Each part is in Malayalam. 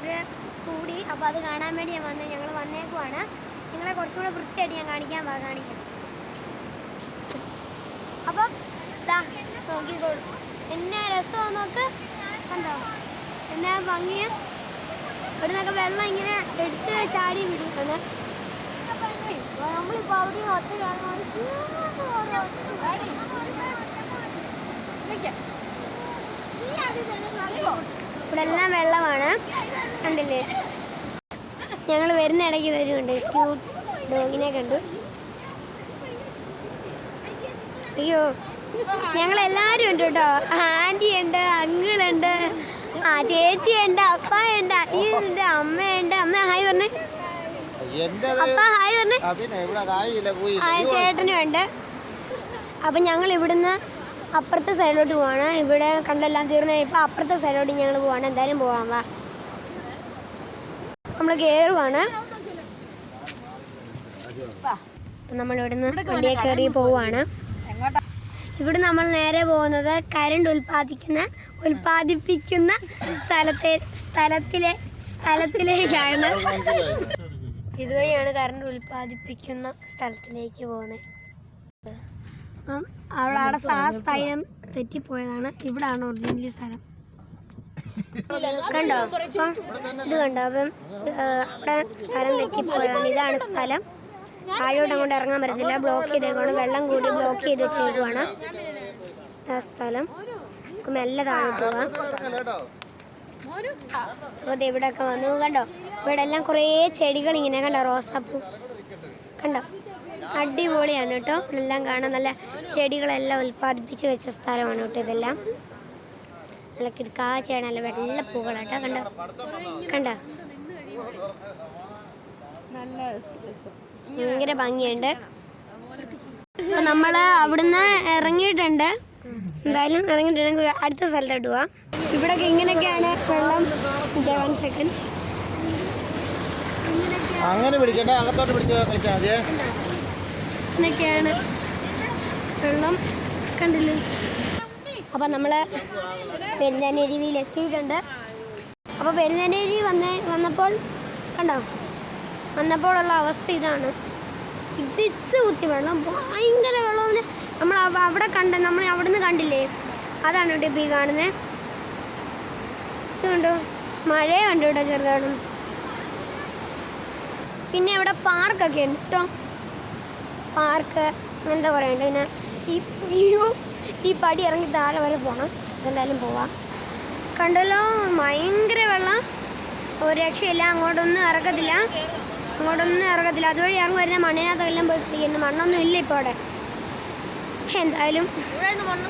ഇത് കൂടി. അപ്പോൾ അത് കാണാൻ വേണ്ടി ഞങ്ങൾ വന്നേക്കുവാണ്. നിങ്ങളെ കുറച്ചുകൂടെ വൃത്തിയായിട്ട് ഞാൻ കാണിക്കാം. അപ്പം നോക്കിക്കോളൂ, എന്നാ രസമാണ് നോക്ക്. കണ്ടോ എന്നാ ഭംഗിയ. ഇവിടെ നിന്നൊക്കെ വെള്ളം ഇങ്ങനെ എടുത്ത് ചാടി വിടുകയാണ്. നമ്മളിപ്പോൾ അവിടെ ഇവിടെ എല്ലാം വെള്ളമാണ്, കണ്ടില്ലേ. ഞങ്ങൾ വരുന്ന ഇടയ്ക്ക് വരുന്നുണ്ട്, ക്യൂട്ട് ഡോഗിനെ കണ്ടു. അയ്യോ, ഞങ്ങളെല്ലാവരും ഉണ്ട് കേട്ടോ. ആൻറ്റി ഉണ്ട്, അങ്കിളുണ്ട്, ചേച്ചിയുണ്ട്, അപ്പയുണ്ട്, അനിയനുണ്ട്, അമ്മയുണ്ട്. അമ്മ ഹായ് പറഞ്ഞേ. അപ്പ ഹായ് പറഞ്ഞേ. ചേട്ടനും ഉണ്ട്. അപ്പം ഞങ്ങൾ ഇവിടുന്ന് അപ്പുറത്തെ സൈഡിലോട്ട് പോവാണ്. ഇവിടെ കണ്ടെല്ലാം തീർന്നു കഴിയുമ്പോൾ അപ്പുറത്തെ സൈഡിലോട്ട് ഞങ്ങൾ പോവാണ്. എന്തായാലും പോവാം, വാ. നമ്മൾ കയറുവാണ്. നമ്മൾ ഇവിടുന്ന് വണ്ടിയെ കയറി പോവാണ്. ഇവിടെ നമ്മൾ നേരെ പോകുന്നത് കരണ്ട് ഉൽപ്പാദിപ്പിക്കുന്ന സ്ഥലത്തിലേക്കാണ്. ഇതുവഴിയാണ് കറണ്ട് ഉൽപ്പാദിപ്പിക്കുന്ന സ്ഥലത്തിലേക്ക് പോകുന്നത്. അപ്പം അവിടെ സ്ഥലം തെറ്റിപ്പോയതാണ്. ഇവിടാണ് ഒറിജിനലി സ്ഥലം. കണ്ടോ, ഇത് കണ്ടോ. അപ്പം അവിടെ സ്ഥലം തെറ്റിപ്പോയതാണ്. ഇതാണ് സ്ഥലം. താഴോട്ട് അങ്ങോട്ട് ഇറങ്ങാൻ പറ്റത്തില്ല, ബ്ലോക്ക് ചെയ്തേക്കാണ്. വെള്ളം കൂടി ബ്ലോക്ക് ചെയ്ത് വെച്ചേക്കുവാണ് ആ സ്ഥലം. അപ്പം മെല്ലെ താഴോട്ട് പോവാം. അപ്പോൾ ഇവിടെയൊക്കെ വന്നു. കണ്ടോ, ഇവിടെ എല്ലാം കുറേ ചെടികൾ ഇങ്ങനെ കണ്ടോ, റോസാപ്പൂ കണ്ടോ. അടിപൊളിയാണ് കേട്ടോ. എല്ലാം കാണാൻ നല്ല ചെടികളെല്ലാം ഉൽപ്പാദിപ്പിച്ച് വെച്ച സ്ഥലമാണ് കേട്ടോ. ഇതെല്ലാം നല്ല കിടക്കാച്ചയാണ്, നല്ല വെള്ളപ്പൂകളാട്ടോ. കണ്ടോ ഭയങ്കര ഭംഗിയുണ്ട്. അപ്പോൾ നമ്മൾ അവിടുന്ന് ഇറങ്ങിയിട്ടുണ്ട്. എന്തായാലും ഇറങ്ങിയിട്ടുണ്ടെങ്കിൽ അടുത്ത സ്ഥലത്തോട്ട് പോവാം. ഇവിടെയൊക്കെ ഇങ്ങനെയൊക്കെയാണ് വെള്ളം. 1 സെക്കൻഡ് അങ്ങനെ പിടിക്കണ്ട, അകത്തോട്ട് പിടിച്ച് കളിച്ചാൽ മതിയേ. ഇങ്ങനെയൊക്കെയാണ് വെള്ളം, കണ്ടില്ലേ. അപ്പം നമ്മൾ പെരുന്നാനരുവിയിൽ എത്തിയിട്ടുണ്ട്. അപ്പോൾ പെരുന്നാനരുവി വന്നപ്പോഴുള്ള അവസ്ഥ ഇതാണ്. ഇടിച്ച് കുത്തി വെള്ളം, ഭയങ്കര വെള്ളം. നമ്മൾ അവിടെ നമ്മൾ അവിടെ നിന്ന് കണ്ടില്ലേ, അതാണ് കേട്ടോ ഇപ്പോൾ ഈ കാണുന്നത്. ഇതുകൊണ്ടോ മഴയുണ്ട് കേട്ടോ ചെറുതായിട്ടും. പിന്നെ ഇവിടെ പാർക്കൊക്കെ ഉണ്ട് കേട്ടോ. പാർക്ക് എന്താ പറയണ്ട. പിന്നെ ഈ പടി ഇറങ്ങി താഴെ വരെ പോകണം. എന്തായാലും പോവാം. കണ്ടല്ലോ, ഭയങ്കര വെള്ളം, ഒരു രക്ഷയില്ല. അങ്ങോട്ടൊന്നും ഇറക്കത്തില്ല. അതുവഴി ഇറങ്ങി വരുന്ന മണ്ണിനകത്തെല്ലാം പോയി പിടിക്കുന്നു. മണ്ണൊന്നും ഇല്ല ഇപ്പോൾ അവിടെ. എന്തായാലും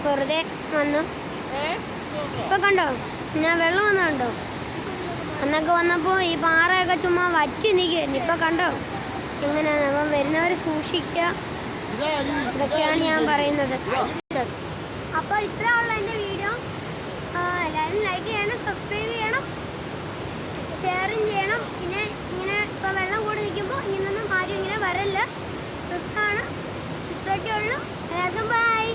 വെറുതെ വന്നു. ഇപ്പോൾ കണ്ടോ, ഞാൻ വെള്ളം വന്നുണ്ടോ. അന്നൊക്കെ വന്നപ്പോൾ ഈ പാറയൊക്കെ ചുമ്മാ വറ്റി നിൽക്കുമായിരുന്നു. ഇപ്പോൾ കണ്ടോ എങ്ങനെയാണ്. അപ്പം വരുന്നവർ സൂക്ഷിക്കുക, ഇതൊക്കെയാണ് ഞാൻ പറയുന്നത്. അപ്പോൾ ഇത്ര ഉള്ള എൻ്റെ വീഡിയോ. എല്ലാവരും ലൈക്ക് ചെയ്യണം, സബ്സ്ക്രൈബ് ചെയ്യണം, ഷെയറും ചെയ്യണം. പിന്നെ ഇങ്ങനെ ഇപ്പോൾ വെള്ളം കൂടി നിൽക്കുമ്പോൾ ഇങ്ങനൊന്നും ആരും ഇങ്ങനെ വരല്ല. റിസ്ക്കാണ്. ഇത്രയൊക്കെ ഉള്ളൂ. എല്ലാവർക്കും ബൈ.